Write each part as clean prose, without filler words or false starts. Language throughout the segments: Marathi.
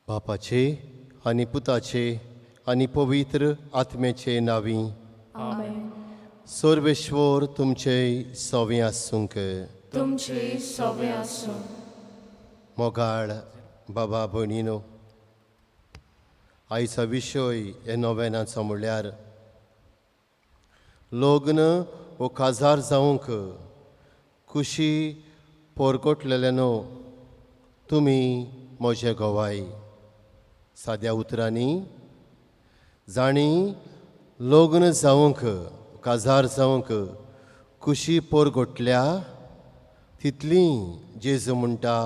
बापाचे आनी पुताचे आनी पवित्र आत्म्याचे नावी आमेन. सर्वेश्वर तुमचे सोवे आसूंक. तुमचे सवे आसूं. मोगाळ बाबा भयणीनो, आयचो विशय हे नोवेनाचो म्हणल्यार लग्न वो काजार जावंक खुशी पोरगोटलेल्यानो तुमी म्हजे गोवाय. साद्या उतरांनी जाणी लग्न जावंक काजार जावंक खुशी पोरगोटल्या तितली जेजू म्हणटा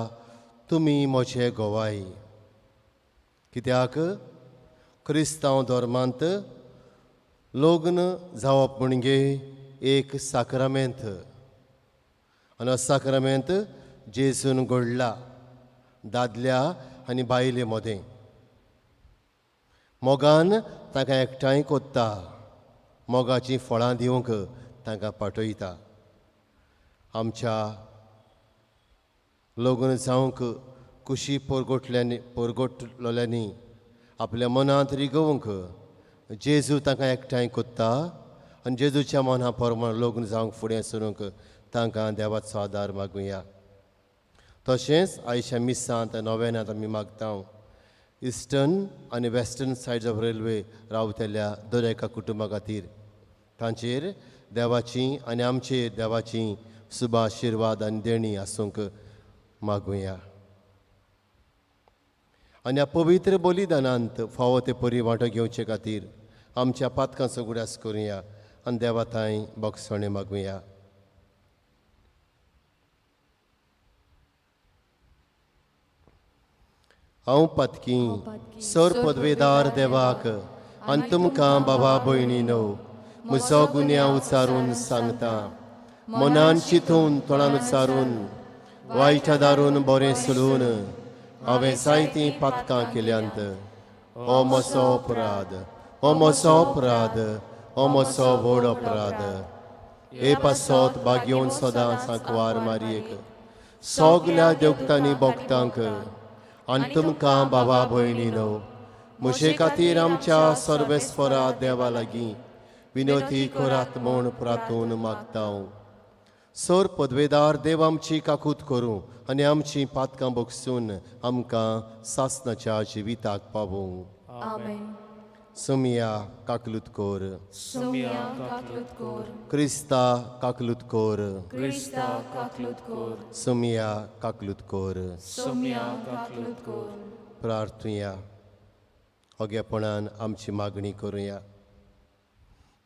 तुमी म्हजे गोवाय. कित्याक क्रिस्तांव धर्मांत लग्न जावप म्हणजे एक साक्रामेंत आनी हो साक्रामेंत जेजून घडला दादल्या आनी बायले मदें. मोगान तांकां एकठांय कोत्ता, मोगाचीं फळां दिवंक तांकां पाठयता. आमच्या लग्न जावंक खुशी पोरगोटलोल्यांनी आपल्या मनांत रिगोवंक जेजू तांकां एकठांय कोत्ता आनी जेजूच्या मना प्रमाण लग्न जावंक फुडें सरूंक तांकां देवाचो आदार मागुया. तशेंच आयच्या मिसांत नोवेनांत आमी मागता इस्टर्न आनी वेस्टर्न सायड्स ऑफ रेल्वे रावतल्या दर एका कुटुंबा खातीर तांचेर देवाची आनी आमचेर देवाची शुभ आशिर्वाद आनी देणी आसूंक मागुया. आनी ह्या पवित्र बलिदानांत फावो ते परी वांटो घेवचे खातीर आमच्या पातकांचो गुडास करुया आनी देवा थंय बोगसणे मागुया. हांव पातकी सर पदवेदार देवाक आनी तुमकां बाबा भयणीनो म्हजो गुन्यांव उचारून सांगता. मनान चिंतून तोंडान उचारून वायटा दारून बरें सोडून हांवें जायतीं पातकां केल्यांत. हो म्हजो अपराध, हो म्हजो अपराध, हो म्हजो व्हड अपराध. हे पासत बागेवन सदां सांकवार मारयेक सगल्या देवतांनी भोगतांक आनी तुमकां बाबा भयणीनो म्हजे खातीर आमच्या सर्वेस्परा देवा लागीं विनोती करात म्हूण प्रार्थून मागता. सर पदवेदार देव आमची काकूत करूं आनी आमचीं पातकां बोगसून आमकां सासणाच्या जिविताक पावूं. आमेन. सुमिया काकलूत कोर. सुमिया काकलूत कोर. क्रिस्ता काकलूत कोर. क्रिस्ता काकलूत कोर. सुमिया काकलूत कोर. सुमिया काकलूत कोर. प्रार्थुया. ओगेपणान आमची मागणी करुया.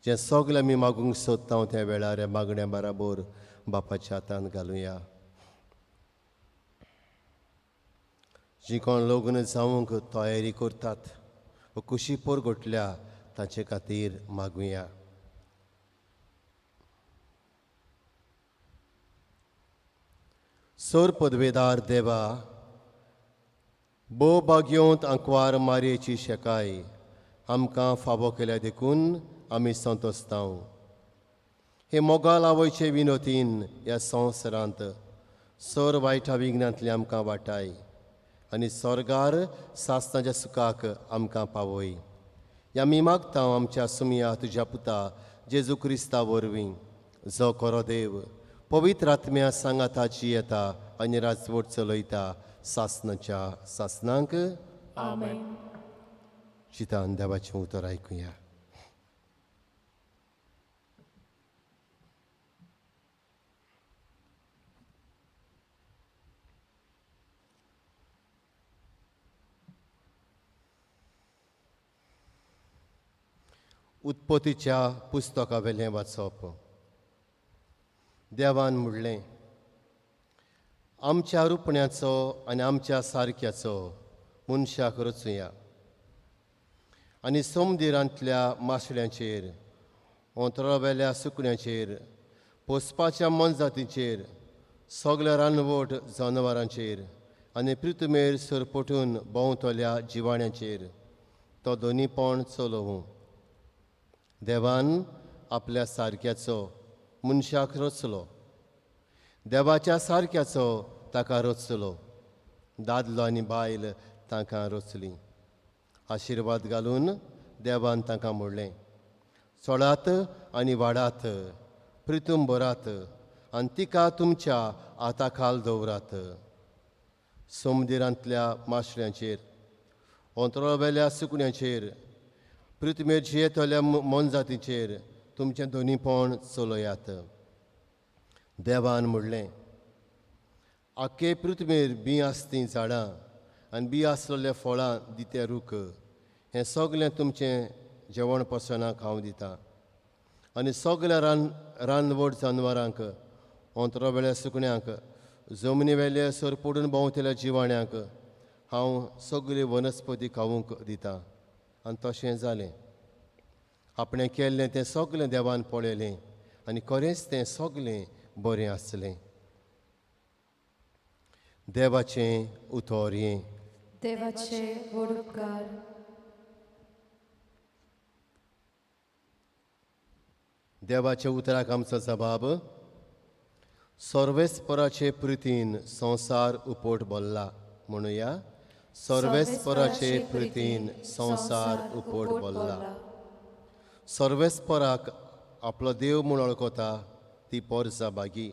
जें सगलें आमी मागूंक सोदता त्या वेळार ह्या मागण्या बराबर बापाच्या हातांत घालुया. जीं कोण लग्न जावंक तयारी करतात व खुशी पोरगोटल्या तांचे खातीर मागुया. सर पदवेदार देवा, बो बागयोंत आंकवार मारयेची शेकाय आमकां फावो केल्या देखून आमी संतोसता. हे मोगाल आवयचे विनोतीन ह्या संवसारांत सर वायटा विघ्नांतली आमकां वाटाय आनी स्वर्गार सासणाच्या सुखाक आमकां पावय. आमी मागता आमच्या सुमिया तुज्या पुता जेजू क्रिस्ता वरवीं जो खरो देव पवित्र आत्म्या सांगाताची येता आनी राजवट चलयता सासणाच्या सासणांक. आमेन. चितान देवाचें उतर आयकुया. उत्पत्तीच्या पुस्तका वेलें वाचप. देवान म्हणलें, आमच्या रुपण्याचो आनी आमच्या सारक्याचो मनशाक रचुया आनी समुद्रांतल्या माशेळ्यांचेर ओंतरावेल्या सुकण्यांचेर पोसपाच्या मनजातींचेर सगल्या रानवट जनावरांचेर आनी पृथ्वीमेर सरपटून भोंवतल्या जिवाण्यांचेर तो दोनीपण चलोवं. देवान आपल्या सारक्याचो मनशाक रचलो. देवाच्या सारक्याचो ताका रचलो. दादलो आनी बायल तांकां रचलीं. आशिर्वाद घालून देवान तांकां म्हणलें, चडात आनी वाडात, प्रितूम बरात आनी तिका तुमच्या हाता खाल दवरात. समुद्रांतल्या माशऱ्यांचेर, अंतरावेल्या सुकण्यांचेर, पृथ्वीर जियेतल्या मनजातींचेर तुमचें दोनीपण चलयात. देवान म्हणलें, आख्खे पृथ्वीर बी आसतीं झाडां आनी बी आसलेल्या फळां दिते रूख हें सगलें तुमचें जेवण पसनाक हांव दितां. आनी सगल्या रानवट जानवरांक, अंतरावेल्या सुकण्यांक, जमनी वेले सर पडून भोंवतल्या जिवाण्यांक हांव सगळी वनस्पती खावूंक दितां. आनी तशें जालें. आपणें केल्लें तें सगलें देवान पळयलें आनी खरेंच तें सगलें बरें आसलें. देवाचें उतर हें. देवाचे व्हड उपकार. देवाच्या उतराक आमचो जबाब. सर्वेस्पराचे प्रितीन संवसार उपोट बोल्ला. म्हणुया, सर्वेस्पराचे प्रितीन संवसार उपोट बोल्ला. सर्वेस्पराक आपलो देव म्हूण वळखता ती पोरसां बागी.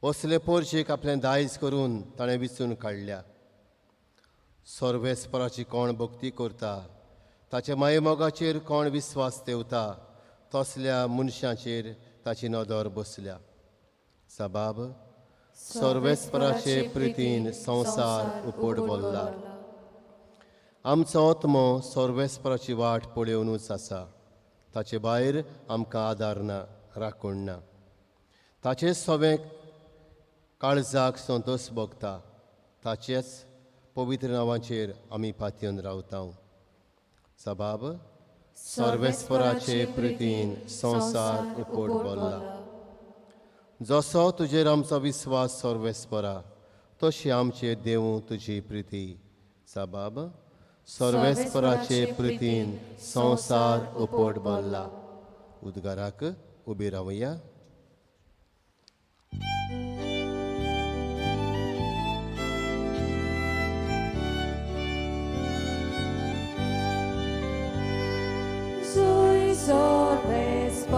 असले पोरशेक आपलें दायज करून ताणें विचून काडल्या. सर्वेस्पराची कोण भक्ती करता, ताच्या मायमोगाचेर कोण विस्वास ठेवता, तसल्या मनशांचेर ताची नदर बसल्या. जबाब. सर्वेस्पराचे प्रितीन संवसार उपोट बोल्ला. आमचो आत्मो सर्वेस्पराची वाट पळोवनूच आसा. ताचे भायर आमकां आदार ना, राखण ना. ताचें सवें काळजाक संतोश भोगता. ताचेच पवित्र नांवाचेर आमी पातयेवन रावता. जबाब. सर्वेस्पराचे प्रितीन संवसार उपोट बोल्ला. जसो तुजेर आमचो विस्वास सर्वेस्परा, तशी आमचे देव तुजी प्रिती. जबाब. सर्वेस्पराचे प्रितीन संवसार उपोट बोल्ला. उद्गाराक उबी रावया. Sui Sorvespora,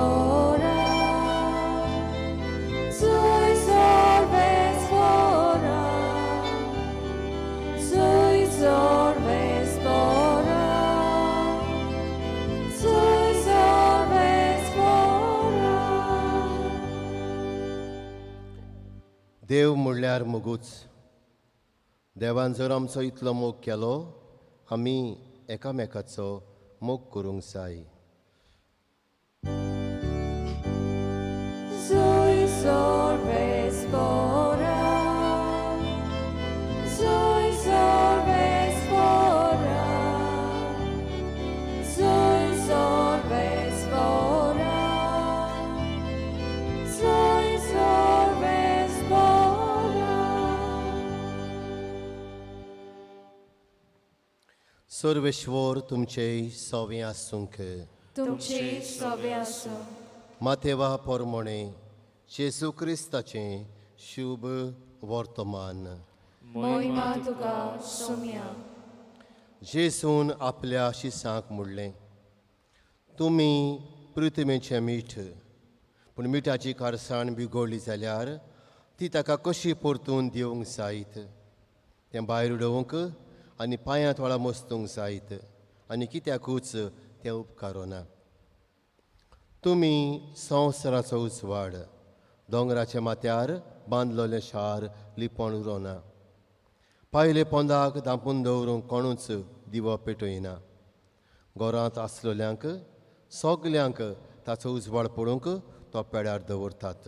Sui Sorvespora, Sui Sorvespora, Sui Sorvespora. देव म्हणल्यार मोगूच. देवान जर आमचो इतलो मोग केलो, आमी एकामेकाचो मोग करूंक जाय. Sui Sorvespora, Sui Sorvespora, Sui Sorvespora, Sui Sorvespora. Sarveshwar तुमचे सवें आसूंक. तुमचे सवे आसूं. मातेवा पोरमोणे जेजू क्रिस्ताचें शुभ वर्तमान. मोहिमा तुका सुम्या. जेजून आपल्या शिसांक म्हणलें, तुमी पृथ्वीचें मीठ. पूण मिठाची कारसाण बिगडली जाल्यार ती ताका कशी परतून दिवंक जायत. तें भायर उडोवंक आनी पांयां थोडा मस्तूंक जायत, आनी कित्याकूच तें उपकारोना. तुमी संवसाराचो उजवाड. दोंगराच्या माथ्यार बांदलोलें शार लिपोन उरोना. पायले पोंदाक धांपून दवरूंक कोणूच दिवो पेटयना. घरांत आसलेल्यांक सगल्यांक ताचो उजवाड पडूंक तो पेड्यार दवरतात.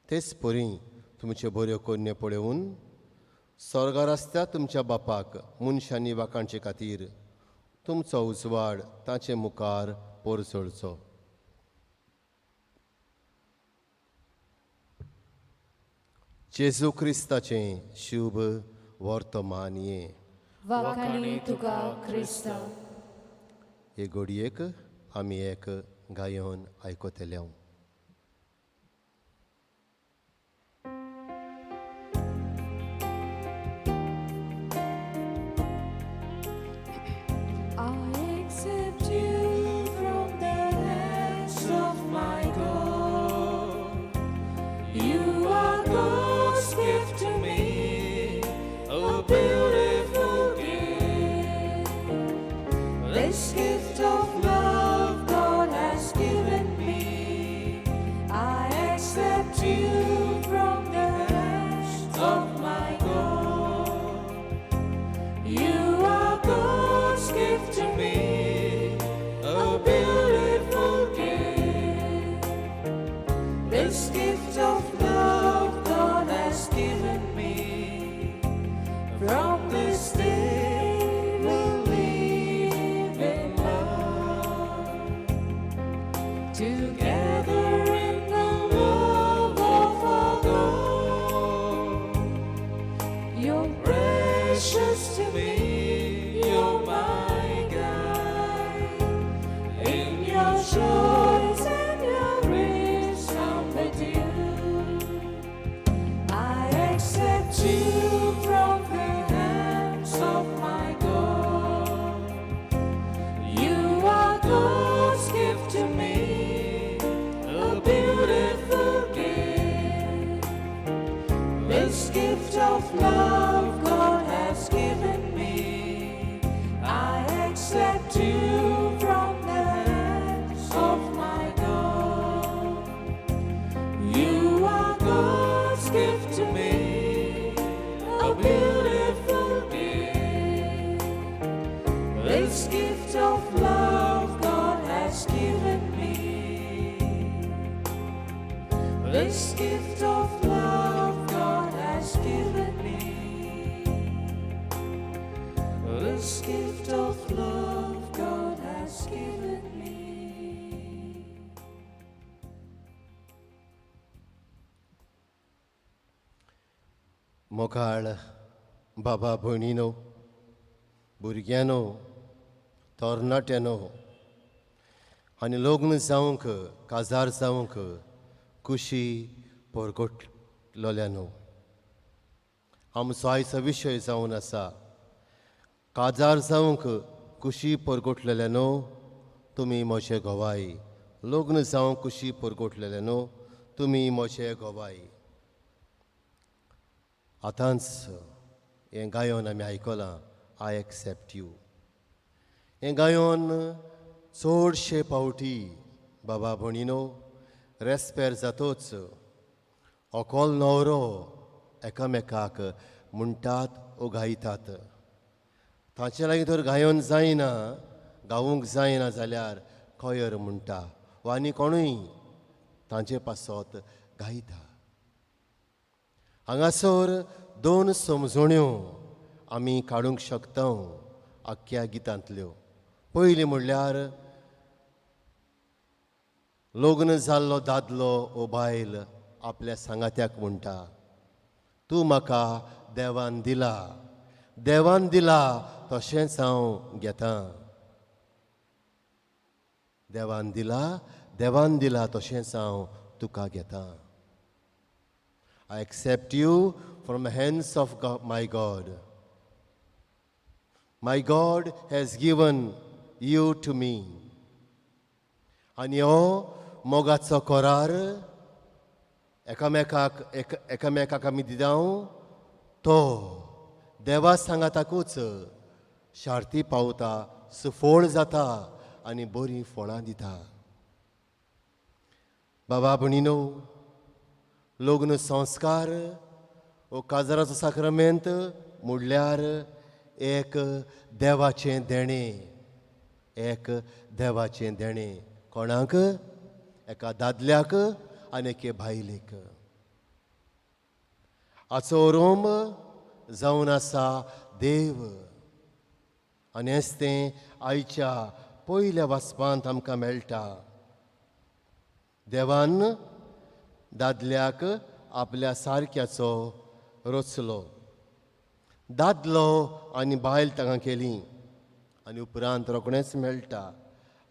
तेच परी तुमच्यो बऱ्यो कन्यो पळोवन स्वर्गार आसता तुमच्या बापाक मनशांनी वाखाणचे खातीर तुमचो उजवाड ताचे मुखार परचडचो. जेजू क्रिस्ताचें शुभ वर्तमान हें. वाखाणी तुका क्रिस्ता. हे घडयेक आमी एक गायोन आयकतले. God's gift to me, a beautiful gift. This gift of love God has given me, I accept you from the hands of my God. You are God's gift to me, A beautiful gift. This gift of love God has given me, from this day we'll live in love, together in the love of our God. You're precious to me, you're my guide. In your joys and your grace, I'm with you. I accept you from the hands of my God. You are God's gift to me, a beautiful gift. This gift of love God has given me, I accept you from the hands of my God. You are God's gift to me, a beautiful gift. This gift of love God has given me. This gift of love God has given me. This gift of love God has given me. मोखाळ बाबा भयणीनो, भुरग्यानो, तरणाट्यानो आनी लग्न जावंक काजार जावंक कुशी परगटलोल्यानो, आमचो आयचो विशय जावन आसा काजार जावंक कुशी परगटलेल्यानो तुमी म्हजे घोवाय. लग्न जावंक कुशी परगटलेल्यानो तुमी म्हजे घोवाय. आतांच हें गायन आमी आयकलां, आय एक्सेप्ट यू. हें गायन चडशे पावटी बाबा भयणीनो रेस्पेर जातोच अकोल न्हवरो एकामेकाक म्हणटात वो गायतात. ताचे लागीं तर गायन जायना, गावूंक जायना जाल्यार कयर म्हणटा वा आनी कोणूय तांचे पासत गायता. हांगासर दोन समजण्यो आमी काडूंक शकता आख्ख्या गितांतल्यो. पयली म्हणल्यार लग्न जाल्लो दादलो वो बायल आपल्या सांगात्याक म्हणटा, तूं म्हाका देवान दिला, देवान दिला तशेंच हांव घेतां. देवान दिला तशेंच हांव तुका घेतां. I accept you from the hands of God, my God. My God has given you to me. आनी हो मोगाचो करार एकामेकाक आमी दितां तो देवा सांगाताकूच शार्ती पावता, सुफोळ जाता आनी बरीं फळां दिता. बाबा भयणीनो, लग्न संस्कार वो काजाराचो साक्रामेंत म्हणल्यार एक देवाचें देणें. एक देवाचें देणें कोणाक? एका दादल्याक आनी एके बायलेक. हाचो रोम जावन आसा देव. आनी हेंच तें आयच्या पयल्या वाचपांत आमकां मेळटा. देवान दादल्याक आपल्या सारक्याचो रचलो. दादलो आनी बायल ताका केली आनी उपरांत रोखडेंच मेळटा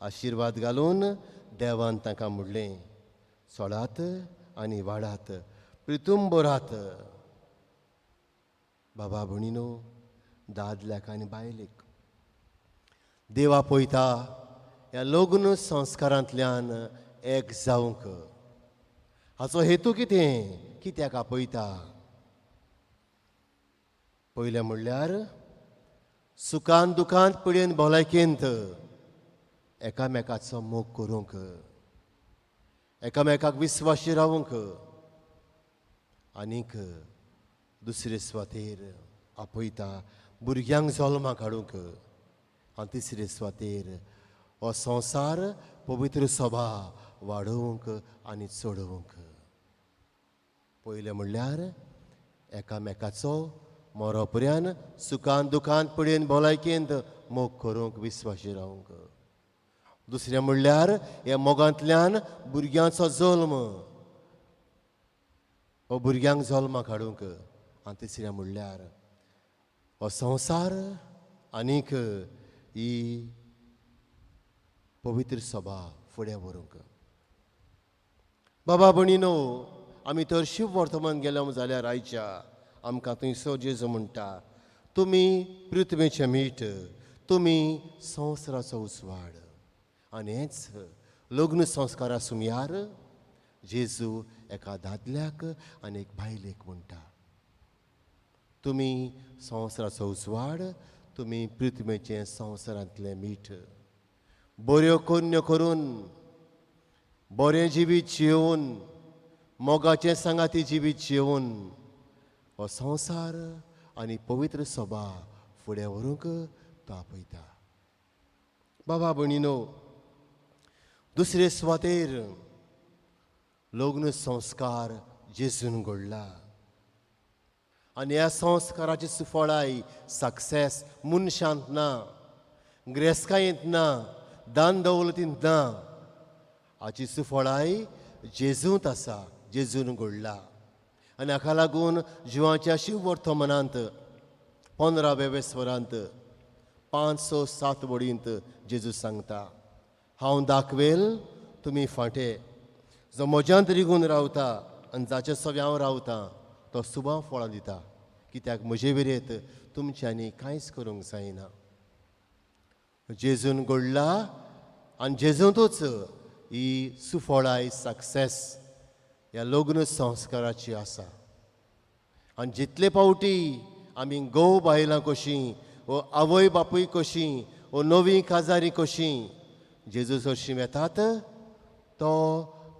आशिर्वाद घालून देवान ताका म्हणलें, चडात आनी वाडात, प्रितूम बरात. बाबा भयणीनो, दादल्याक आनी बायलेक देव आपयता ह्या लग्न संस्कारांतल्यान एक जावंक. हाचो हेतू कितें? कित्याक आपयता. पयलें म्हणल्यार सुखांत दुखांत पिडेन भलायकेंत एकामेकाचो मोग करूंक, एकामेकाक विस्वाशी रावूंक, आनीक दुसरे सुवातेर आपयता भुरग्यांक जल्माक हाडूंक, आनी तिसरे सुवातेर हो संवसार पवित्र सभा वाडोवंक आनी चडोवंक. पयलें म्हणल्यार एकामेकाचो मरोपर्यान सुखांत दुखांत पिडेन भलायकेंत मोग करूंक, विस्वाशी रावंक. दुसरें म्हणल्यार ह्या मोगांतल्यान भुरग्यांचो जल्म, हो भुरग्यांक जल्माक हाडूंक. आनी तिसरें म्हणल्यार हो संवसार आनीक ही पवित्र सभा फुडें व्हरूंक. बाबा भणीनो, आमी तर शिव वर्तमान गेलो जाल्यार आयच्या आमकां थंयसर जेजू म्हणटा, तुमी पृथ्वीचें मीठ, तुमी संवसाराचो उजवाड. आनी हेंच लग्न संस्कारा सुमयार जेजू एका दादल्याक आनी एक बायलेक म्हणटा, तुमी संवसाराचो उजवाड, तुमी पृथ्वीचें संवसारांतलें मीठ. बऱ्यो कन्यो करून, बरें जिवीत जियोवन, मोगाचें सांगाती जिवीत जियोवन हो संवसार आनी पवित्र सभा फुडें व्हरूंक तो आपयता. बाबा भणीनो, दुसरे सुवातेर लग्न संस्कार जेजून घडला. आनी ह्या संस्काराची सुफळाय सक्सेस मनशांत ना, गिरेस्तकायेंत ना, दान दौलतींत ना. हाची सुफळाय जेजूंत आसा, जेजून घडला. आनी हाका लागून जिवाच्या शिव वर्तमानांत 15व्या स्वरांत 5, 6, 7 वडींत जेजू सांगता, हांव दाखवेल तुमी फाटें. जो म्हज्यांत रिगून रावता आनी जाचे सव्या हांव रावता तो सुबां फळां दिता, कित्याक म्हजे विरेत तुमच्यांनी कांयच करूंक जायना. जेजून घडला आनी जेजूंतूच ही सुफळाय सक्सेस ह्या लग्न संस्काराची आसा. आनी जितले फावटी आमी घोव बायलां कशीं, वो आवय बापूय कशीं, वो नवीं काजारी कशीं जेजू हरशीं येतात, तो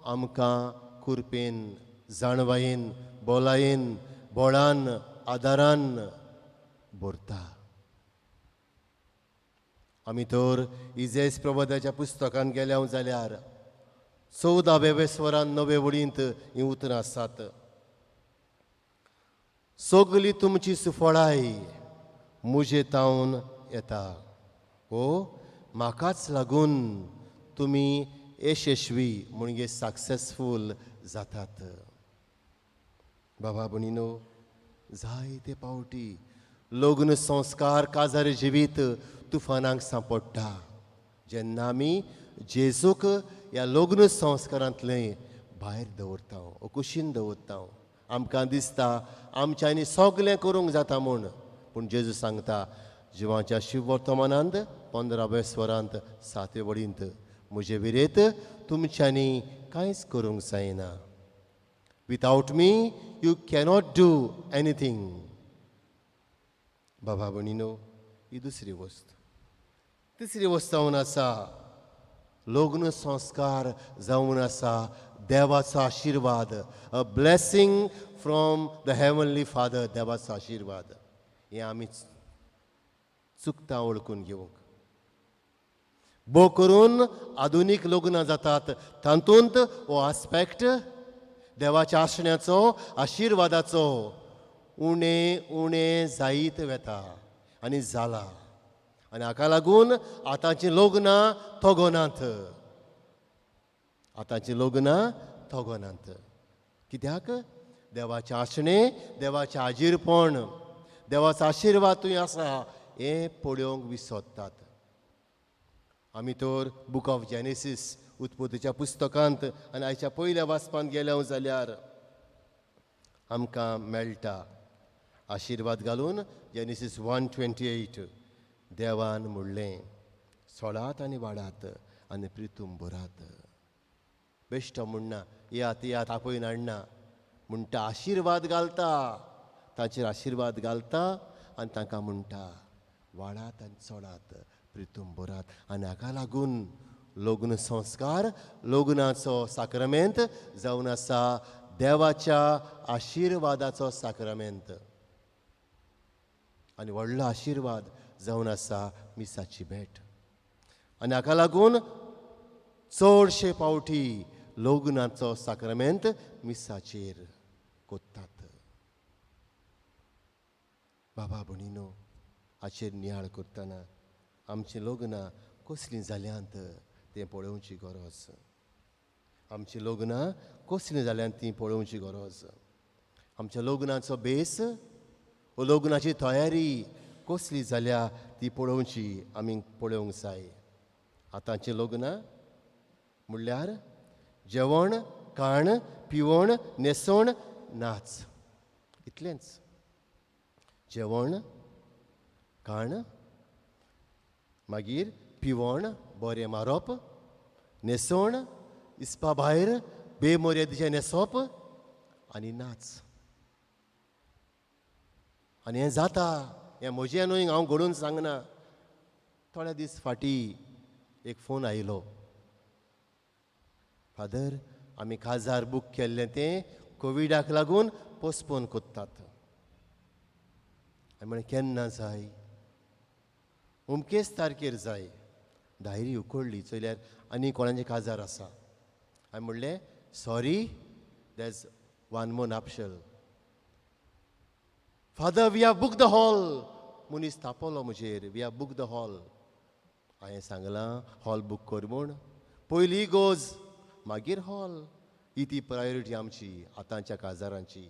आमकां कुरपेन, जाणवायेन, बोलायेन, बोळान, आदारान भरता. आमी तर इजेस प्रबोधाच्या पुस्तकान गेल्या जाल्यार 14व्या स्वरान 9 वडींत हीं उतरां आसात. सगली तुमची सुफळाय मुजे तावन येता, वो म्हाकाच लागून तुमी यशस्वी म्हणजे सक्सेसफूल जातात. बाबा भणीनो, जायते पावटी लग्न संस्कार काजार जिवीत तुफानांक सांपडटा. जेन्ना आमी जेजूक ह्या लग्न संस्कारांतले भायर दवरता, कुशीन दवरता. आमकां दिसता आमच्यांनी सगलें करूंक जाता म्हूण, पूण जेजू सांगता जिवाच्या शिव वर्तमानांत 15व्या स्वरांत 7 वडींत, म्हजे विरेत तुमच्यांनी कांयच करूंक जायना. Without me you cannot do anything. बाबा भणीनो, ही दुसरी वस्त. तिसरी वस्त जावन आसा लग्न संस्कार जावन आसा देवाचो आशिर्वाद, a blessing from the heavenly father. देवाचो आशिर्वाद हें आमी चुकता वळखून घेवंक. भोव करून आधुनीक लग्नां जातात, तातूंत हो आस्पेक्ट देवाच्या आसण्याचो, आशिर्वादाचो उणें उणें जायत वेता आनी जाला. आनी हाका लागून आतांचीं लग्नां तोगोनात. आतांचीं लग्नां तोगोनात. कित्याक? देवाचें आसणें, देवाचें आजीरपण, देवाचो आशिर्वाद थंय आसा हें पळोवंक विसरतात. आमी तर बूक ऑफ जेनेसीस उत्पत्तीच्या पुस्तकांत आनी आयच्या पयल्या वाचपांत गेल्या जाल्यार आमकां मेळटा आशिर्वाद घालून. जेनेसीस 1:28 देवान म्हणलें, सोडात आनी वाडात आनी प्रितूम बरात. बेश्टो म्हणना, यात यात आपयन हाडना. म्हणटा आशिर्वाद घालता, ताचेर आशिर्वाद घालता आनी तांकां म्हणटा वाडात आनी चोडात, प्रितूम बरात. आनी हाका लागून लग्न संस्कार, लग्नाचो साक्रमेंत जावन आसा देवाच्या आशिर्वादाचो साक्रमेंत. आनी व्हडलो आशिर्वाद जावन आसा मिसाची भेट. आनी हाका लागून चडशे पावटी लग्नाचो साक्रमेंत मिसाचेर कोत्तात. बाबा भणीनो, हाचेर नियाळ करतना आमचीं लग्नां कसलीं जाल्यांत तें पळोवची गरज. आमचीं लग्नां कसलीं जाल्यांत तीं पळोवची गरज. आमच्या लग्नाचो बेस, लग्नाची तयारी कसली जाल्या ती पळोवची आमी पळोवंक जाय. आतांचीं लग्नां म्हणल्यार जेवण, खाण, पिवण, न्हेसोण, नाच, इतलेंच. जेवण, खाण, मागीर पिवण, बरें मारप, न्हेसोण, इसपा भायर बेमर्यादेचें न्हेसप आनी नाच. आनी हें जाता, हें म्हजें न्हय, हांव घडोवन सांगना. थोड्या दीस फाटीं एक फोन आयलो, फादर आमी काजार बूक केल्लें तें कोविडाक लागून पोस्टपोन कोत्तात. हांवें म्हळें केन्ना जाय? अमकेच तारखेर जाय. डायरी उखडली, चयल्यार आनी कोणाचें काजार आसा. हांवें म्हणलें sorry, there is one more nuptial. Father we have book the hall. मनीस तापलो म्हजेर, we have book the hall. हांवें सांगलां हॉल बूक कर म्हूण. पयलीं इगोज, मागीर हॉल. ही ती प्रायोरिटी आमची आतांच्या काजारांची.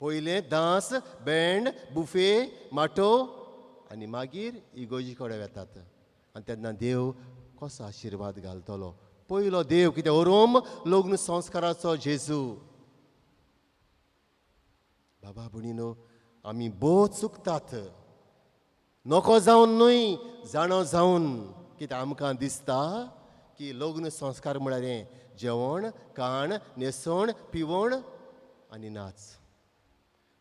पयलें दास, बँड, बुफे, माटो आनी मागीर इगोजी कडेन वेतात. आनी तेन्ना देव कसो आशिर्वाद घालतलो. पयलो देव कितें ओरोम लग्न संस्काराचो जेजू. बाबा भणीनो, आमी बोत चुकतात. नोको जावन न्हय, जाणो जावन. कित्याक आमकां दिसता की लग्न संस्कार म्हळ्यार हें जेवण, खाण, न्हेसोण, पिवण आनी नाच.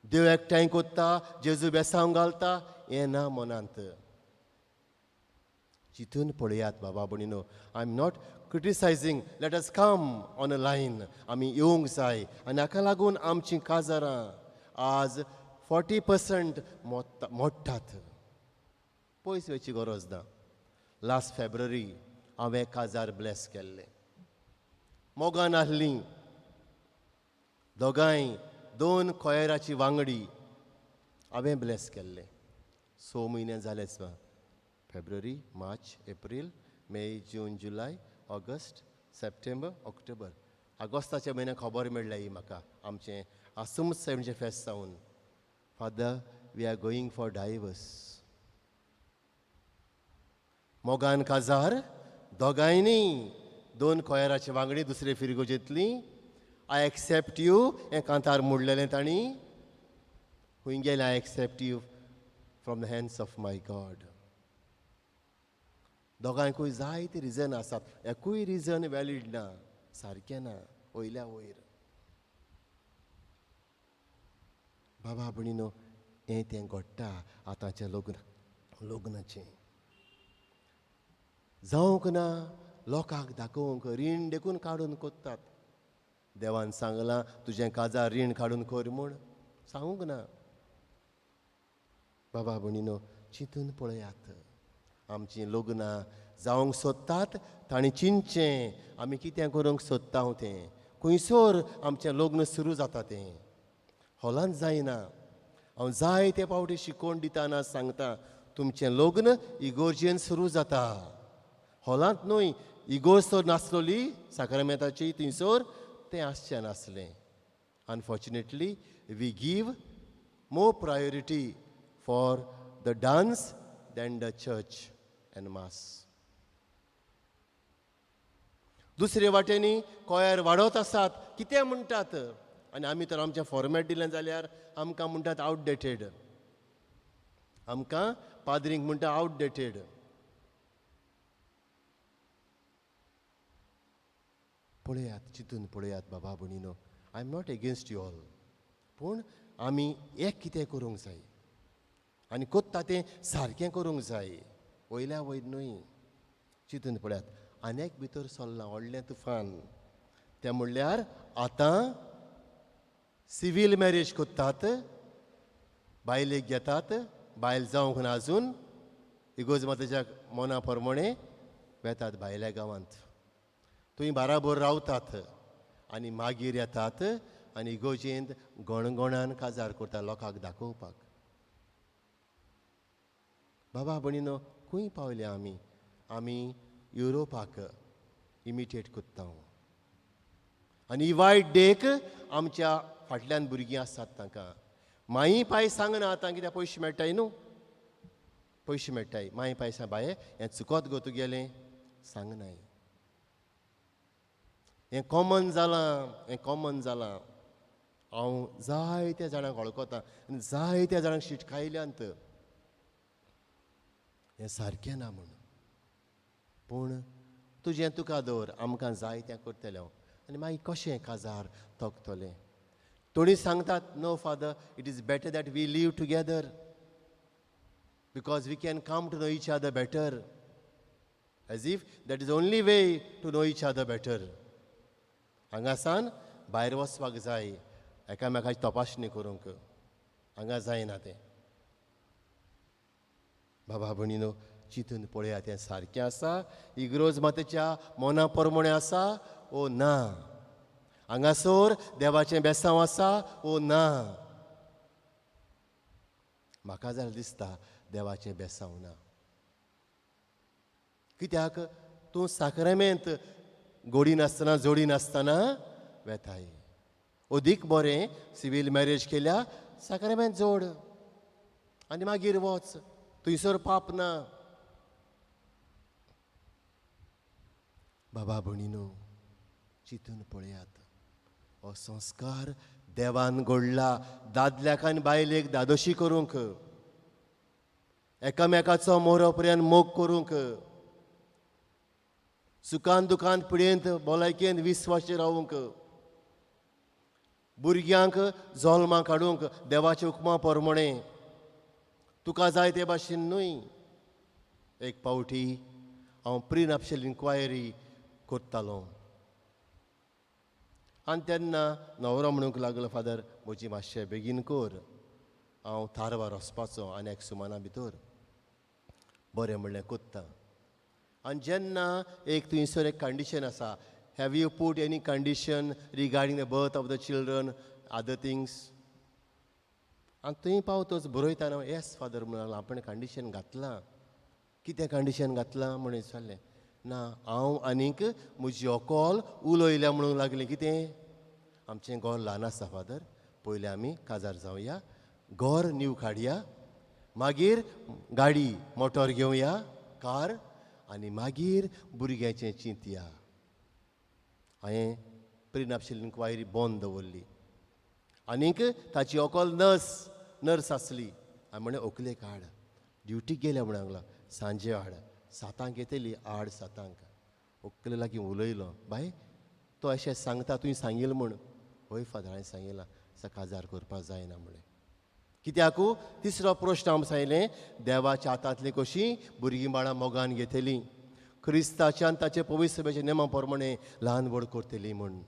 देव एकठांय कोत्ता, जेजू बेसांव घालता, हें ना मनांत. चिंतून पळयात बाबा भणीनो. I am not criticising, let us come on a line. आमी येवंक जाय. आनी हाका लागून आमचीं काजारां आज 40% मोडटात. पयस वयची गरज ना. लास्ट फेब्रुवारी हांवें काजार ब्लेस केल्लें. मोगान आसलीं दोगांय 2 कोयराची वांगडी हांवें ब्लेस केल्लें. 6 म्हयने जालेच. फेब्रुवारी, मार्च, एप्रील, मे, जून, जुलय, ऑगस्ट, सप्टेंबर, ऑक्टोबर. ऑगस्टाच्या म्हयन्याक खबर मेळ्ळी ही म्हाका आमचें आसुम सेवेंचे फेस्त जावन. Father we are going for divorce. मोगान काजार दोगांयनी 2 कोयराची वांगडी दुसरे फिरगोजेंतली. आय एक्सेप्ट यू हें कांतार म्हणलेलें तांणी. खूंय गेलें I accept you from the hands of my god. दोगांयकूय जायते रिजन आसात. एकूय रिजन वॅलीड ना, सारकें ना, वयल्या वयर. बाबा भणीनो, हें तें घडटा आतांच्या लग्नाचें. जावंक ना, लोकांक दाखोवंक रीण देखून काडून कोत्तात. देवान सांगलां तुजें काजार रीण काडून कर म्हूण, सांगूंक ना. बाबा भणीनो, चिंतून पळयात. आमचीं लग्नां जावंक सोदतात, तांणी चिंतचें आमी कितें करूंक सोदता तें. खंयसर आमचें लग्न सुरू जाता तें. हॉलांत जायना. हांव जायते पावटी शिकोवन दितना सांगता, तुमचें लग्न इगोर्जेन सुरू जाता, हॉलांत न्हय. इगोर्ज तर नासलोली साक्रामेंताची, थंयसर तें आसचें नासलें. Unfortunately we give more priority for the dance than the church and mass. दुसरे वाटेनी कोयर वाडत आसात, कितें म्हणटात. आनी आमी तर आमचें फॉर्मेट दिलें जाल्यार आमकां म्हणटात आवटडेटेड. आमकां पाद्रींक म्हणटा आवटडेटेड. पळयात, चिंतून पळयात बाबा भणीनो. I am not against you all, पूण आमी एक कितें करूंक जाय आनी कोत्ता तें सारकें करूंक जाय. वयल्या वयर न्हय, चिंतून पळयात. आनेक भितर सरलां व्हडलें तुफान. तें म्हणल्यार आतां सिवील मॅरेज कोत्तात, बायलेक घेतात, बायल जावंक ना आजून, इगोज माताच्या मना प्रमाणे वेतात भायल्या गांवांत. थंय बाराबर रावतात आनी मागीर येतात आनी इगोजेंत गणगणान काजार करता लोकांक दाखोवपाक. बाबा भणीनो, खंय पावले आमी? आमी युरोपाक इमिटेट कोत्ता. आनी ही वायट देख आमच्या फाटल्यान भुरगीं आसात तांकां. माई पाय सांगना आतां कित्याक पयशे मेळटाय न्हू, पयशे मेळटाय. माई पाय सांग बाये हें चुकोत गो तुगेलें, सांगनाय. हें कॉमन जालां, हें कॉमन जालां. हांव जायत्या जाणांक वळखता आनी जायत्या जाणांक शिटकायल्यांत हें सारकें ना म्हूण. पूण तुजें तुका दवर, आमकां जाय तें करतलें हांव. आनी मागीर कशें काजार तोगतलें? थोडीं सांगतात, no father, it is better that we live together because we can come to know each other better, as if that is only way to know each other better. हांगासान भायर वचपाक जाय एकामेकाची तपासणी करूंक, हांगा जायना तें. बाबा भणीनो, चिंतून पळयात, तें सारकें आसा? इग्रोज मातेच्या मना प्रमाणे आसा ओ ना? हांगासर देवाचें बेसांव आसा ओ ना? म्हाका जाल्यार दिसता देवाचें बेसांव ना. कित्याक तूं साक्रामेंत गोडी नासतना जोडी नासतना वेताय. अदीक बरें सिवील मॅरेज केल्या साक्रामेंत जोड आनी मागीर वच, थंयसर पाप ना. बाबा भणीनो, चिंतून पळयात. हो संस्कार देवान घडला दादल्याक आनी बायलेक दादोशी करूंक, एकामेकाचो मोरो पर्यंत मोग करूंक, सुखान दुखान पिडेंत भलायकेंत विस्वाशी रावूंक, भुरग्यांक जल्मा काडूंक देवाच्या हुकमा प्रमाणे, तुका जाय ते भाशेन न्हय. एक पावटी हांव प्री नॅप्शल इन्क्वायरी करतालो आनी तेन्ना न्हवरो म्हणूंक लागलो, फादर म्हजी मातशें बेगीन कर, हांव तारवार वचपाचो आनी एक सुमाना भितर. बरें म्हणलें, कोत्ता. आनी जेन्ना एक थंयसर एक कंडिशन आसा, have you put any condition regarding the birth of the children, other things? आनी थंय पावतच बरयतना येस फादर म्हणून आपण कंडिशन घातलां. कितें कंडिशन घातलां म्हणून विचारलें. ना, हांव आनीक म्हजी व्हंकल उलयल्या म्हणूंक लागलें. कितें? आमचें घर ल्हान आसा फादर, पयलीं आमी काजार जावया, घर नीव काडया, मागीर गाडी मोटोर घेवया, कार, आनी मागीर भुरग्याचें चिंतया. हांवें प्री नॅप्शल इन्क्वायरी बंद दवरली. आनीक ताची व्हंकल नर्स आसली. हांवें म्हणलें व्हंकलेक हाड, ड्युटीक गेल्या म्हणून लागला, सांजे हाड, 7 येतली, 8:30. व्हंकले लागीं उलयलो, बाय तो अशें सांगता, तुवें सांगिल्लें म्हूण. हय फादर, हांवें सांगिलां, काजार करपाक जायना म्हणलें. कित्याकू? तिसरो प्रश्न हांव सांगलें, देवाच्या हातांतली कशीं भुरगीं बाळां मोगान घेतलीं, क्रिस्ताच्यान ताचे पवित्र सभेच्या नेमा प्रमाणे ल्हान व्हड करतलीं म्हूण.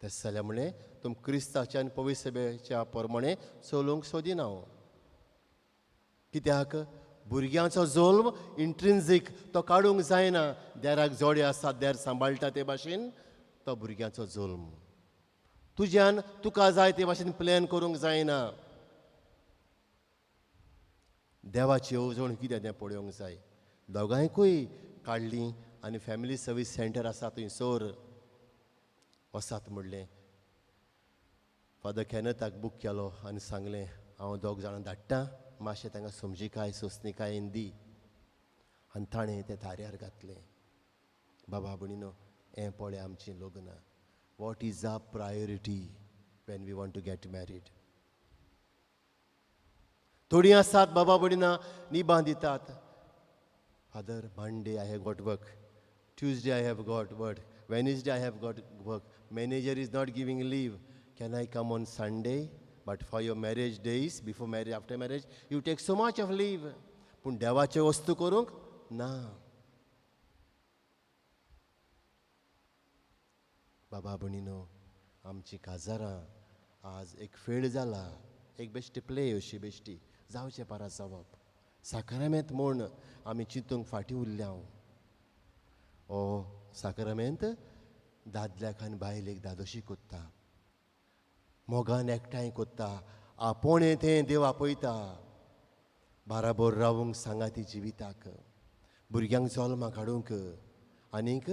तशें जाल्यार म्हणलें, तुम क्रिस्ताच्यान पवित्र सभेच्या प्रमाणे चलोवंक सोदिना हांव. कित्याक? भुरग्यांचो जल्म इंट्रिन्सीक तो काडूंक जायना. देराक जोडे आसात, देर सांबाळटा ते भाशेन तो भुरग्यांचो जल्म तुज्यान तुका जाय ते भाशेन प्लॅन करूंक जायना. देवाची येवजण कितें तें पळोवंक जाय. दोगांयकूय काडलीं आनी फॅमिली सर्वीस सेंटर आसा थंयसर वसात म्हणलें. फादर कॅनथाक बूक केलो आनी सांगलें, हांव 2 जाणां धाडटां, मातशें तांकां समजिकाय सोंसणीकाय दी. आनी ताणें तें ताऱ्यार घातलें. बाबा भणीनो, हें पळय आमचें लग्न. What is our priority when we want to get married? थोडीं आसात बाबा भणीना निबां दितात. Father, Monday I have got work, Tuesday I have got work, Wednesday I have got work, manager is not giving leave. Can I come on Sunday? But for your marriage days, before marriage, after marriage, you take so much of leave. पूण देवाचे वस्तू करूंक ना. बाबा भणीनो, आमची काजारां आज एक फेड जाला, एक बेश्टी प्ले अशी बेश्टी जावचे पारा जावप. साखरामेंत म्हूण आमी चिंतूंक फाटीं उरल्या. ओ साखरामेंत दादल्याक आनी बायलेक दादोशी कोत्ता, मोगान एकठांय कोत्ता, आपोणे तें देव आपयता. बाराबोर रावूंक सांगाती जिविताक, भुरग्यांक जल्मा काडूंक, आनीक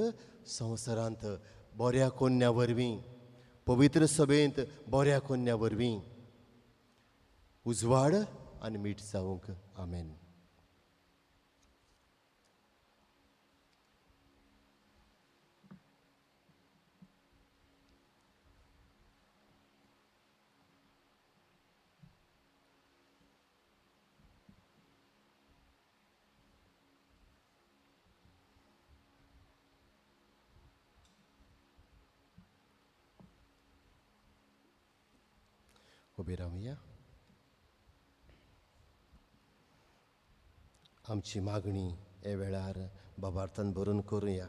संवसारांत बऱ्या कोन्या वरवीं, पवित्र सभेंत बऱ्या कोन्या वरवीं उजवाड आनी मीठ जावंक. आमेन. उबे रावया. आमची मागणी हे वेळार बाबार्थान भरून करुया.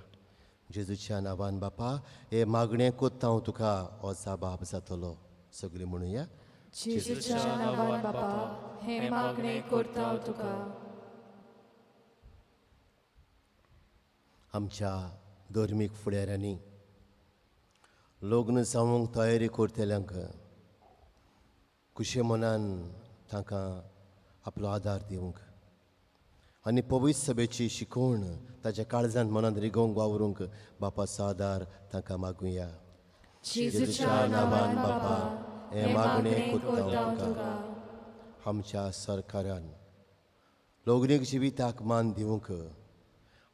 जेजूच्या नांवान बापा, हे मागणें कोत्ता हांव तुका, हो जाबाब जातलो. सगळीं म्हणुया. जेजूच्या नांवान बापा, हे मागणे करता हांव तुका. आमच्या धर्मीक फुडाऱ्यांनी लग्न जावंक तयारी करतल्यांक खुशे मनान तांकां आपलो आदार दिवंक आनी पवित्र सभेची शिकवण ताच्या काळजांत मनांत रिगोवंक वावरूंक बापाचो आदार तांकां मागुया. जेजूच्या नांवान बापा, हे मागणें कोत्ता हांव तुका. आमच्या सरकारान लग्नीक जिविताक मान दिवंक,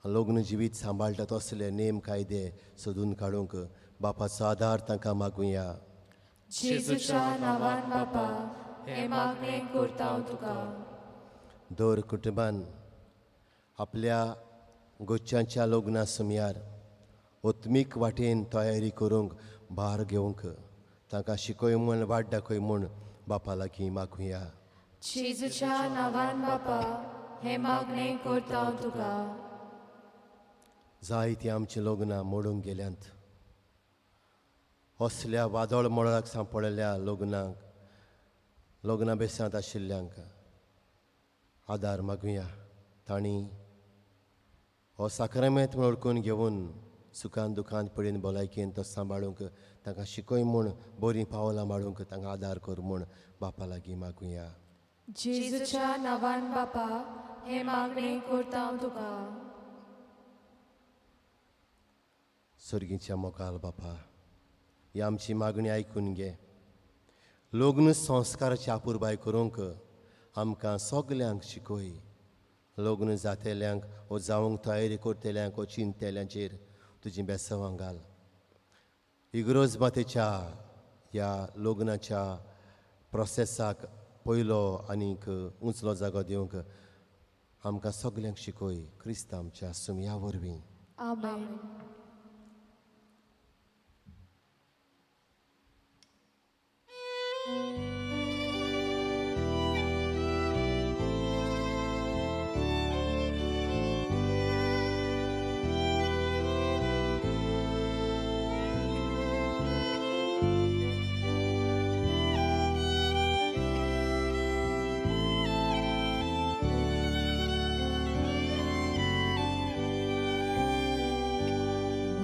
लग्न जिवीत सांबाळटा तसले नेम कायदे सोदून काडूंक बापाचो आदार तांकां मागुया. जेजूच्या नांवान बापा, हे मागणे करता हांव तुका. दर कुटुंबान आपल्या गोच्यांच्या लग्ना सुमयार ओत्मीक वाटेन तयारी करूंक भार घेवंक तांकां शिकय म्हूण वाट दाखय म्हूण बापा लागीं मागुया. जेजूच्या नांवान बापा, हे मागणे करता हांव तुका. जायतीं आमचीं लग्नां मोडूंक गेल्यांत. असल्या वादळ मळाक सांपडलेल्या लग्ना बेसांत आशिल्ल्यांक आदार मागुया. तांणी हो साखरामेंत म्हूण ओळखून घेवन सुखान दुखांत पडीन भलायकेन तो सांबाळूंक तांकां शिकय म्हूण बरीं पावलां मारूंक तांकां आदार कर म्हूण बापा लागीं मागुया. जेजूच्या नांवान बापा, हे मागणे करता हांव तुका. सर्गीच्या मोगाल बापा, ही आमची मागणी आयकून घे. लग्न संस्काराची आपुरबाय करूंक आमकां सगल्यांक शिकय. लग्न जातेल्यांक वो जावंक तयारी करतल्यांक वो चिंतलेल्यांचेर तुजी बेसवां घाल. इग्रोज मातेच्या ह्या लग्नाच्या प्रोसेसाक पयलो आनीक उंचलो जागो दिवंक आमकां सगल्यांक शिकय. क्रिस्त आमच्या सुमया वरवीं. आमेन.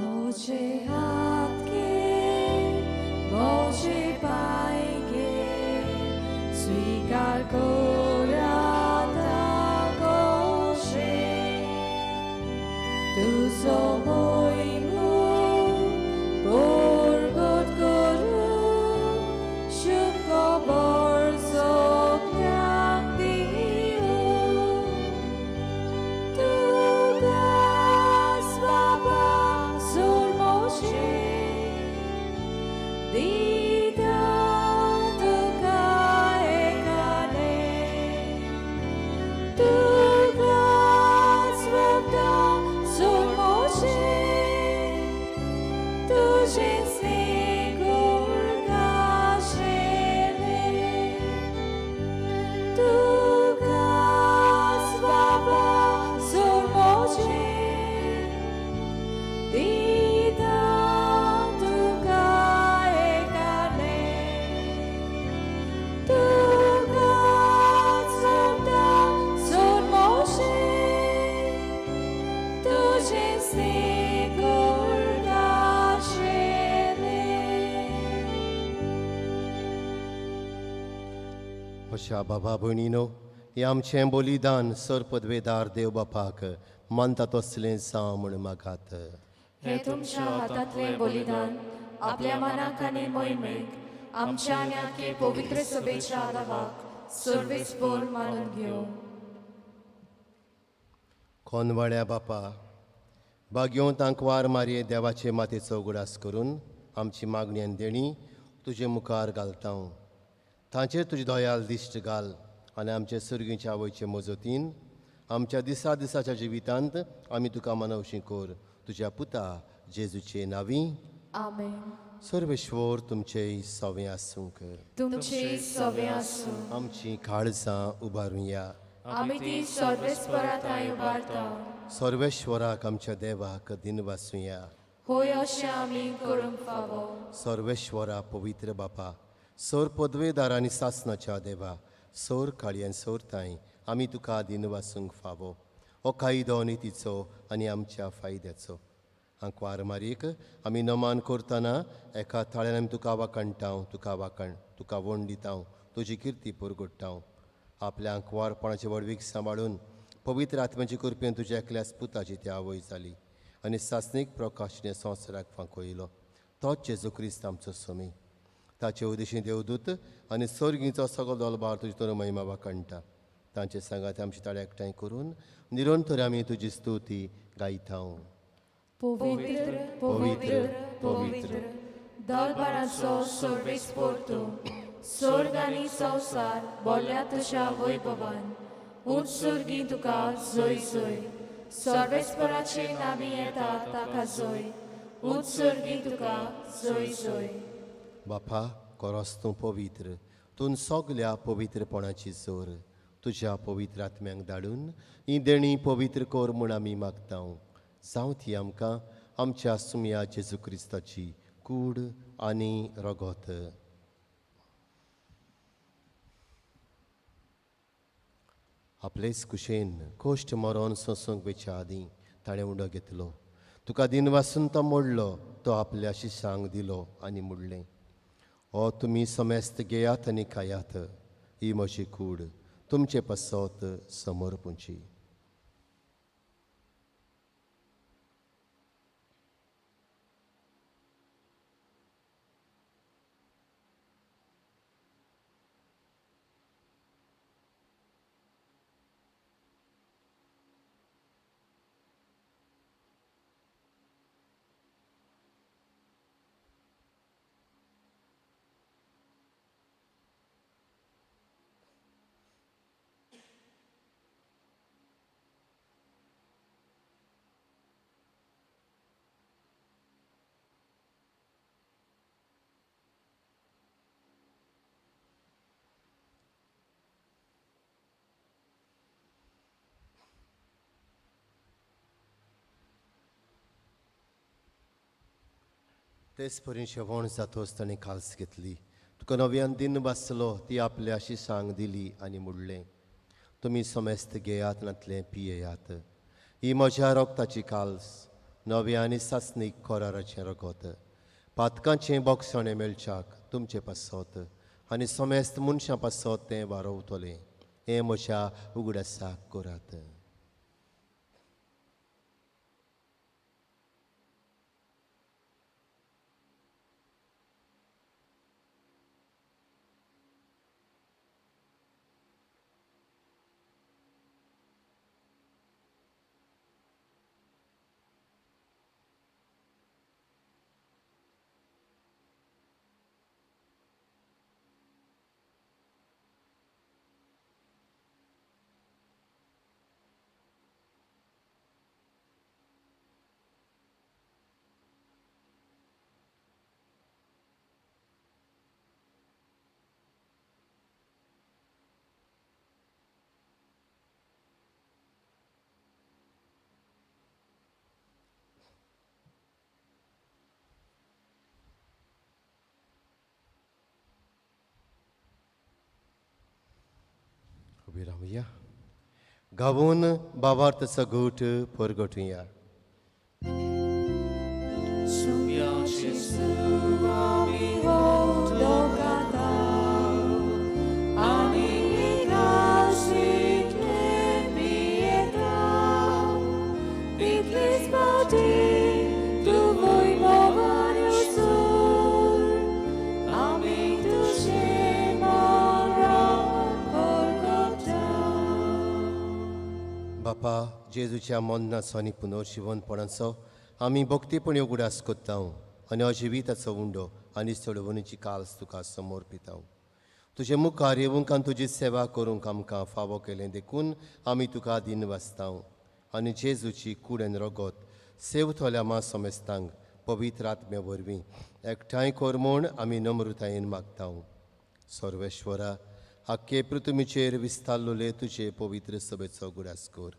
मोजे हात घे, मोजे पाय घे, स्वीकार कर आता गोशे. तुजो मोहीम परगट करून शुक्र बर्सो ज्ञान दिवं. तुका स्वाबा Dita tuka ekale, tuka swapta surmoche. अशा बाबा भयणीनो हे आमचें बलिदान सर पदवेदार देव बापाक मानता तसलें जावं म्हूण मागात. हे तुमच्या हातांतले बलिदान आपल्या मनाक आनी मोहिमेक आमच्या आनी आख्खे पवित्र सभेच्या आदाराक सर्वेस्पर मानून घेवं. कोनवाड्या बापा बाग्यो तांकवार मारये देवाचे मातेचो उगडास करून आमची मागणी आनी देणी तुजे मुखार घालता. तांचेर तुजी दयाल दिश्ट घाल आनी आमचे सर्गीच्या आवयचे मजतीन आमच्या दिसा दिसाच्या जिवितांत आमी तुका मनवशी कोर तुज्या पुता जेजूचे नांवी. आमेन. सर्वेश्वर तुमचे सवें आसूं कर. तुमचे सवे आसूं. आमची काळजां उबारुया. आमी ती सर्वेस्पराताय उबारता. सर्वेश्वराक आमच्या देवाक दिन वासुया. होय अशें आमी करूंक फावो. सर्वेश्वरा पवित्र बापा सर पदवेदार आनी सासणाच्या देवा सर काळयेन सोरताय आमी तुका दिन वासूंक फावो. हो कायदो नितीचो आनी आमच्या फायद्याचो. आंकवार मारीक आमी नमान करतना एका थाळ्यान आमी तुका वाकणटाव तुका वण दिताव तुजी किर्ती पुरगोडटाव. आपल्या आंकवारपणाचे वडवीक सांबाळून पवित्र आत्म्याची कृपेन तुज्या एकल्याच पुताची ती आवय जाली आनी सासणीक प्रकाशने संवसाराक फांकोयलो. तोच जेजू क्रिस्त आमचो सोमी. ताचे उदेशी देवदूत आनी सर्गीचो सगळो दोलबार तुजी तर महिमा वाकणटा. तांचे सांगात आमची ताळे एकठांय करून निरंतर आमी तुजी स्तुती गायता. पवित्र पवित्र पवित्र दरबाराचो सर्वेस्पर तूं. स्वर्ग आनी संवसार बोल्या तुज्या वैभवान उत्सर्गी तुका जय जय. सर्वेस्पराचे नामी येता ताका जय. उत्सर्गी तुका जय जय. बापा कोरोस तूं पवित्र. तूं सगल्या पवित्रपणाची जोर तुज्या पवित्र आत्म्यांक धाडून ही देणी पवित्र कोर म्हूण आमी मागता. जावं ती आमकां आमच्या सुमया जेजू क्रिस्ताची कूड आनी रगत. आपलेच कुशेन कोश्ट मरोन सोंसूंक वेच्या आदीं ताणें उंडो घेतलो. तुका दिन वासून तो मोडलो. तो आपल्या शिश्यांक दिलो आनी मुडलें. हो तुमी समेस्त घेयात आनी खायात. ही म्हजी कूड तुमचे पासत समोर पुंची. तेच परीन शेवण जातोच ताणें खालस घेतली. तुका नव्यान दिन वाचलो ती आपल्या शिश्यांक दिली आनी मुडलें. तुमी समेस्त घेयात नातलें पियेयात. ही म्हज्या रोगताची काल्स नव्या आनी सासणीक कोराराचें रगत. पातकांचें बोगसणें मेळच्याक तुमचे पासत आनी समेस्त मनशां पासत तें वारोवतलें. हें म्हज्या उगडासाक करात. उबी रावया. गावून बाबार्थचा घोट परगटुया. सुम्याचे सुवामी हो दोगाता आनी बापा जेजूच्या मोन्नाचो आनी पुनर्जिवनपणाचो आमी भक्तीपणी उगडास कोत्ता आनी अजिविताचो उंडो आनी चडवणीची काल्स तुका समर्पिता. तुजे मुखार येवंक आनी तुजी सेवा करूंक आमकां फावो केलें देखून आमी तुका दिन वाचता आनी जेजूची कुडेन रगत सेवथोल्या मास समेस्तांक पवित्र आत्म्या वरवीं एकठांय कर म्हूण आमी नम्रतायेन मागता. सर्वेश्वरा आख्खे पृथ्वीचेर विस्तारलोले तुजे पवित्र सभेचो गुडास कर.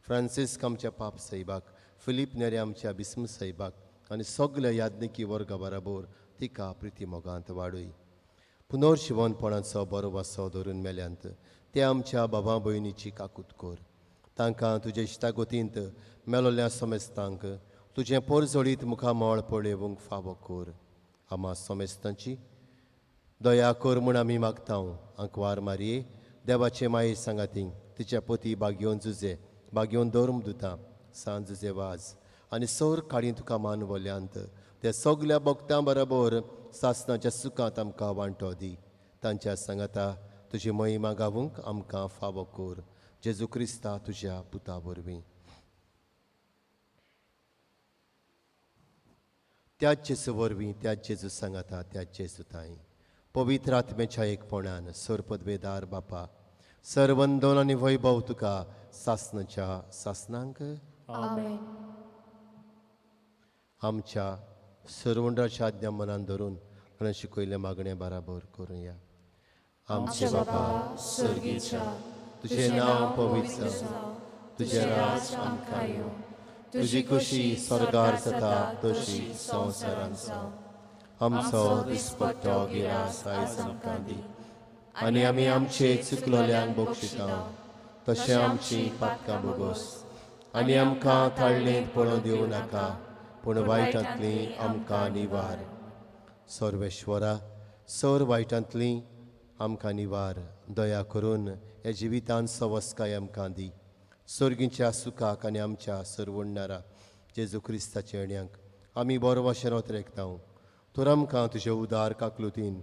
फ्रांसीस आमच्या पाप साहिबाक, फिलीप नेरे आमच्या बिस्म साहिबाक आनी सगल्या याज्ञिकी वर्गा बराबर तिका प्रिती मोगांत वाडय. पुनर्जिवनपणाचो बरो वासो धरून मेल्यांत ते आमच्या बाबा भयणीची काकूत कर. तांकां तुजे इश्टागोतींत मेलोल्या समेस्तांक तुजें पोरजोडीत मुखामोळ पळोवंक फावो कर. आमा समेस्तांची दया कर म्हूण आमी मागता. अंकवार मारये देवाचे माये सांगातींक तिच्या पती बागयोन जुजे बागयोन धर्म दुतां सांज जुजे वाज आनी सर काडीं तुका मानवल्यांत ते सगल्या भक्तां बरोबर सासणाच्या सुखांत आमकां वांटो दी. तांच्या सांगाता तुजी महिमा गावूंक आमकां फावो कर. जेजू क्रिस्ता तुज्या पुता वरवीं. त्याच जेजू वरवीं त्याच जेजू सांगाता त्याच जेजू ताई पवित्र आत्म्याच्या एकपणान सर पदवेदार बापा सर्वंदन आनी वैभव तुका सासणाच्या सासणांक आमेन. आमच्या सर्वंडाच्या आज्ञा मनान धरून ताणें शिकयलें मागणें बराबर करुया. आमचे बापा स्वर्गीच्या तुजें नांव पवित्र तुजें राज आमकां येवं. तुजी खुशी स्वर्गार जाता तशी संवसारांत जावं. आमचो दिसपट्टो गिरास आयज आमकां दी आनी आमी आमचे चुकलोल्यांक बक्षिता तशें आमची पातकां बोगोस आनी आमकां ताळणेंत पडोवं दिवं नाका पूण वायटांतली आमकां निवार. सर्वेश्वरा सर वायटांतली आमकां निवार. दया करून ह्या जिवितांत सवस्काय आमकां दी. सर्गीच्या सुखाक आनी आमच्या सर्वण्णारा जेजू क्रिस्ताच्या येण्याक आमी बरो भाशेन रेखता. तर आमकां तुजे उदार काकलुतीन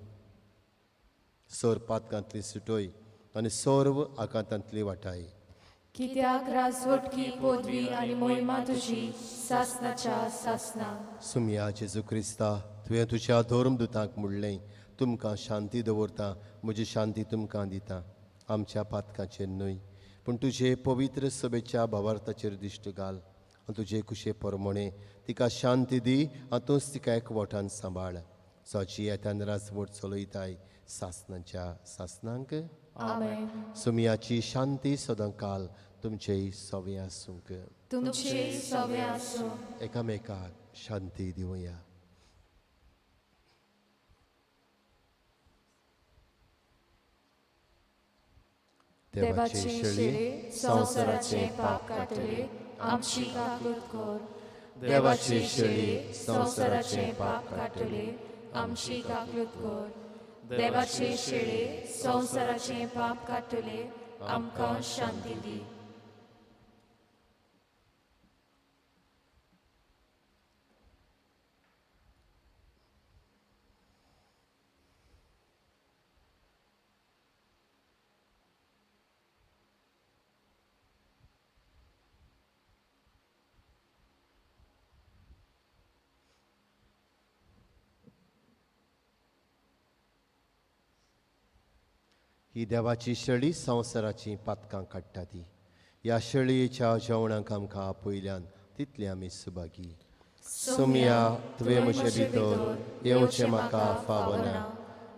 सर पातकांतली सुटोय आनी सर्व आकांतांतली वाटाय. कित्याक राजवटकी पदवी आनी मोहिमा तुजी सासणाच्या सासना. सुमया जेजू क्रिस्ता तुवें तुज्या धर्मदुतांक म्हणलें तुमकां शांती दवरता म्हजी शांती तुमकां दिता. आमच्या पातकांचेर न्हय पूण तुजे पवित्र सभेच्या भावार्थाचेर दिश्ट घाल आनी तुजे कुशे परमणे तिका शांती दी. हातूंच तिका एकवटान सांबाळ. जाची येत्यान राजवट चलयताय सासणाच्या सासणांक आमेन. सुमयाची शांती सदां काल तुमचे सवे आसूंक. तुमचे सवे आसूं. एकामेकाक शांती दिवया. देवाचे शेळे संवसाराचे पाप काटले आमची काकूत कर. देवाचे शेळे संवसाराचे पाप काटले आमची काकूत कर. देवाचे शेळे संवसाराचे पाप काटले आमकां शांती दी. ही देवाची शेळी संवसाराची पातकां काडटा ती. ह्या शेळयेच्या जेवणाक आमकां आपयल्यान तितले आमी सुभागी. सुमया तुवें म्हजे भितर येवचें म्हाका फावो ना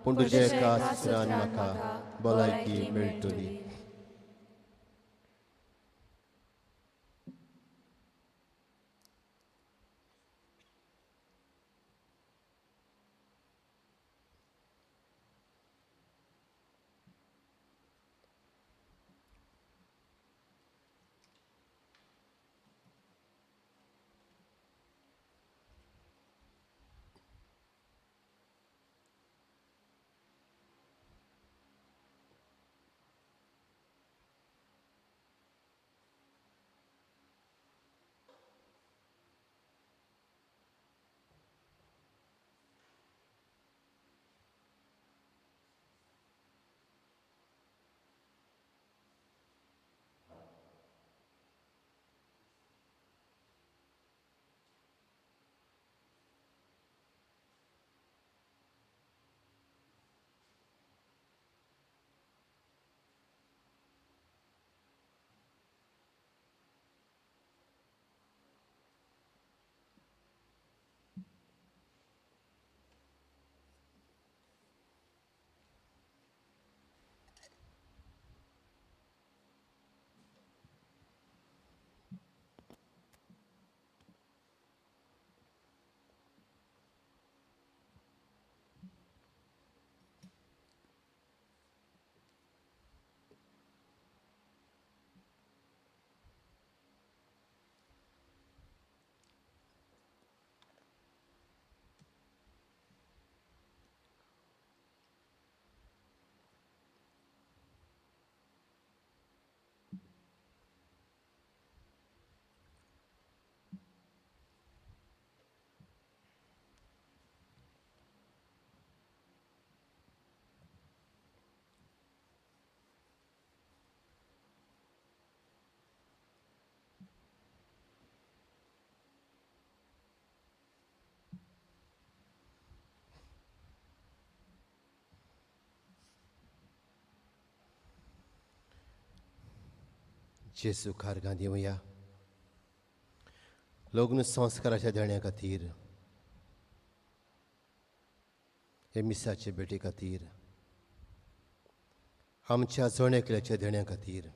पूण तुजे एका सुत्रान म्हाका भलायकी मेळटली. जेजू खारगां दिवया लग्न संस्काराच्या देण्या खातीर हे मिसाचे भेटे खातीर आमच्या जण एकल्याच्या देण्या खातीर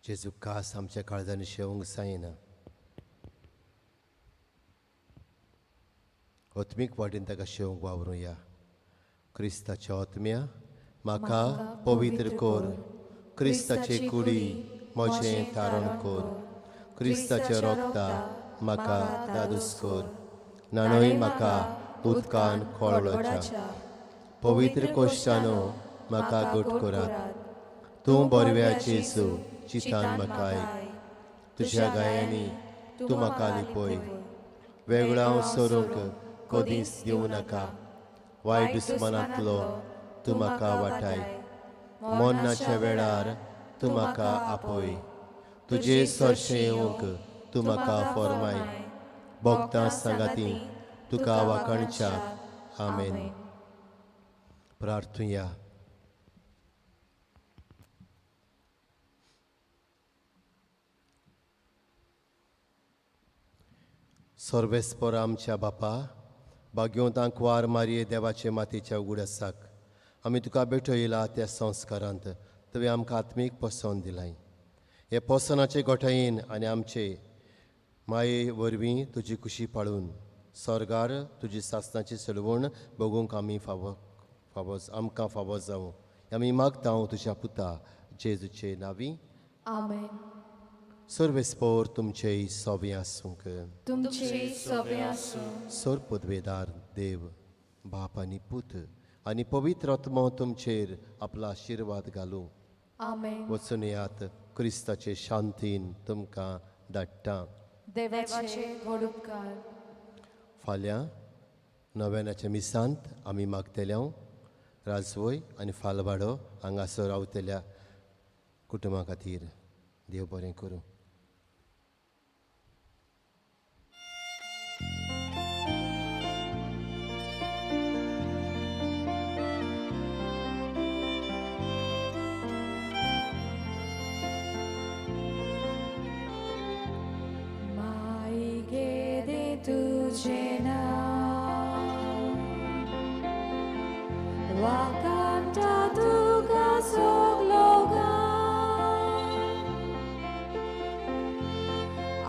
जेजू कास आमच्या काळजांनी शेवंक जायना आत्मीक वाटेन ताका शेवंक वावरूया क्रिस्ताच्या आत्म्या म्हाका पवित्र कोर क्रिस्ताचे कुडी म्हजें तारण कोर क्रिस्ताच्या रोगता म्हाका दादूस कोर नानोय म्हाका उदकान खोळलोच्या पवित्र कोश्टानो म्हाका घट करात तूं बरव्या जेजू चितान म्हाका आयक तुज्या गायांनी तूं म्हाका लिपय वेगळाव सोरूंक कधीच दिवं नाका वायट दुस्मानांतलो तूं म्हाका वाटाय मोन्नाच्या वेळार तूं म्हाका आपय तुजे सरशें येवंक तूं म्हाका फॉर्माय भोगतां सांगाती तुका वाकणच्या आमेन प्रार्थुया सर्वेस्पर आमच्या बापा भाग्योतांक वार मारये देवाचे मातयेच्या उगडासाक आमी तुका भेटयला त्या संस्कारांत तुवें आमकां आत्मीक पसंद दिलाय हे पसनाचे गोठायेन आनी आमचे माये वरवीं तुजी खुशी पाळून स्वर्गार तुजी सासनाची सलवण बगूंक आमी आमकां फावो जावं आमी मागता तुज्या पुता जेजूचे नांवी आमेन. सर्वेस्पोर तुमचे सोबे आसूंक तुमचे सोबे आसूं सर पदवेदार देव बाप आनी पूत आनी पवित्र आत्मो तुमचेर आपलो आशिर्वाद घालूं आमेन. वचून येयात क्रिस्ताचे शांतीन तुमकां धाडटा देवाचे व्हड उपकार फाल्यां नव्यानाच्या मिसांत आमी मागतल्या राजवय आनी फालवाडो हांगासर रावतल्या कुटुंबा खातीर देव बरें करूं. माई गेदे तुझे नाव वाकांता तुका सोगलोगा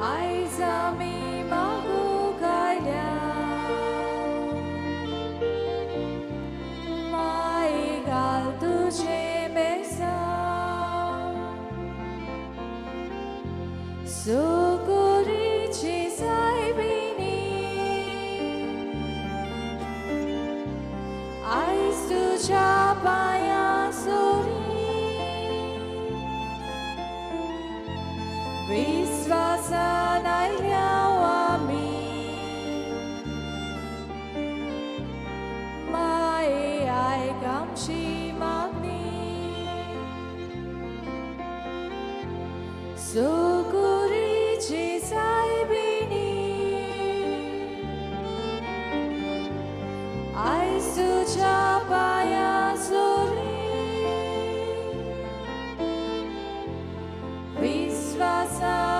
आयज आमी मागू गायल्या माई घाल तुझे बेसा सुकुरीची सायबिनी आयज तुझ्या पांया सोरी विश्वासान आयल्या आमी माये आयक आमची मागणी सुकुरीची सायबिनी आयज तुझ्या पांया सोरी विश्वासान